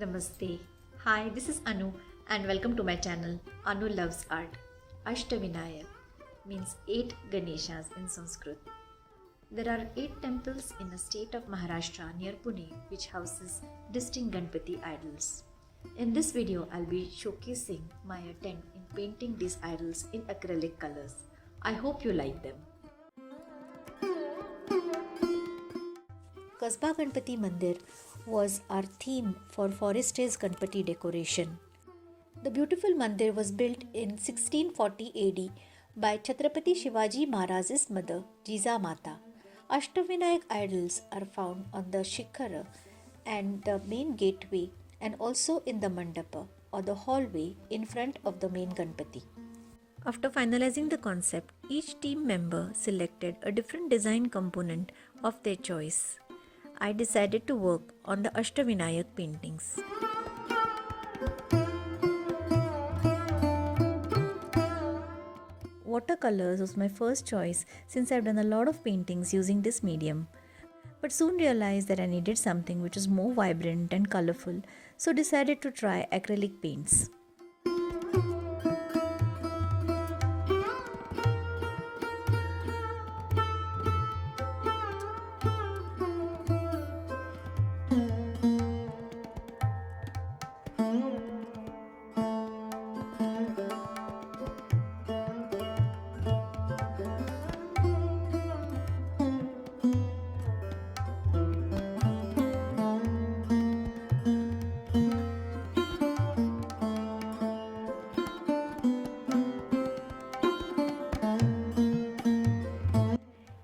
Namaste. Hi, this is Anu and welcome to my channel. Anu Loves Art. Ashtavinayaks means 8 Ganeshas in Sanskrit. There are 8 temples in the state of Maharashtra near Pune which houses distinct Ganapati idols. In this video, I'll be showcasing my attempt in painting these idols in acrylic colors. I hope you like them. Kasba Ganapati Mandir was our theme for Forest Trails Ganapati decoration. The beautiful mandir was built in 1640 AD by Chhatrapati Shivaji Maharaj's mother, Jiza Mata. Ashtavinayak idols are found on the shikhara and the main gateway and also in the mandapa or the hallway in front of the main Ganapati. After finalizing the concept, each team member selected a different design component of their choice. I decided to work on the Ashtavinayak paintings. Watercolors was my first choice since I've done a lot of paintings using this medium. But soon realized that I needed something which was more vibrant and colorful, so decided to try acrylic paints.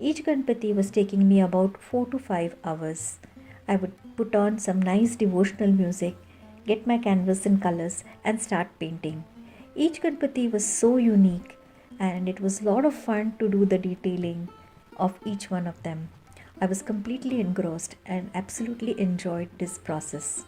Each Ganapati was taking me about 4 to 5 hours. I would put on some nice devotional music, get my canvas in colors and start painting. Each Ganapati was so unique and it was a lot of fun to do the detailing of each one of them. I was completely engrossed and absolutely enjoyed this process.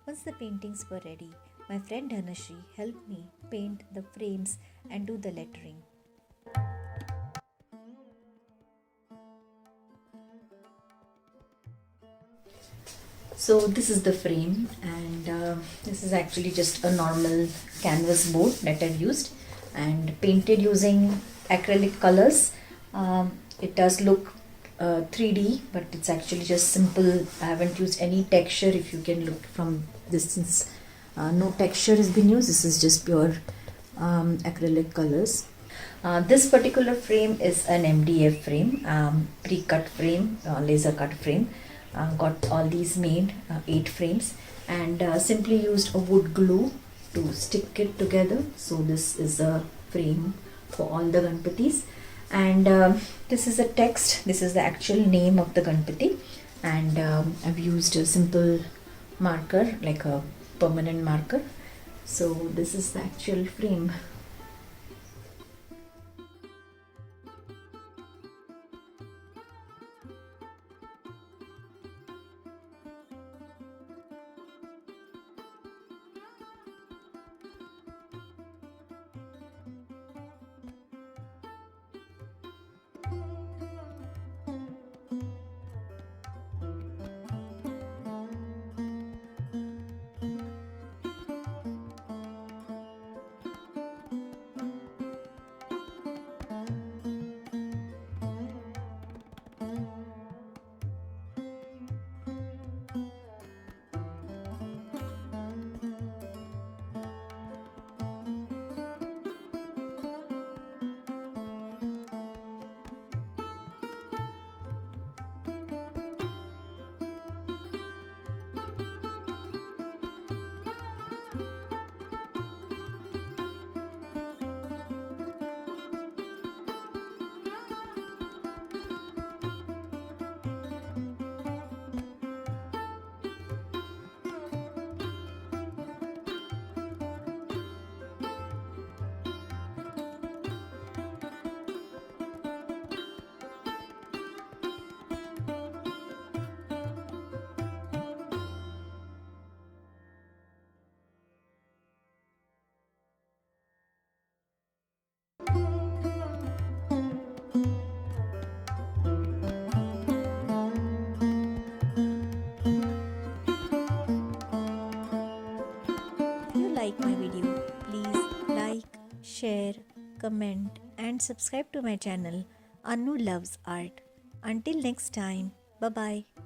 Once the paintings were ready, my friend Ganesha helped me paint the frames and do the lettering. So this is the frame and this is actually just a normal canvas board that I've used and painted using acrylic colors. It does look 3D, but it's actually just simple. I haven't used any texture. If you can look from distance, no texture has been used. This is just pure acrylic colors. This particular frame is an MDF frame, pre-cut frame, laser cut frame. Got all these made, 8 frames, and simply used a wood glue to stick it together. So this is a frame for all the Ganapatis. And this is a text. This is the actual name of the Ganapati, and I've used a simple marker, like a permanent marker. So this is the actual frame. comment, and subscribe to my channel Anu Loves Art. Until next time, bye bye.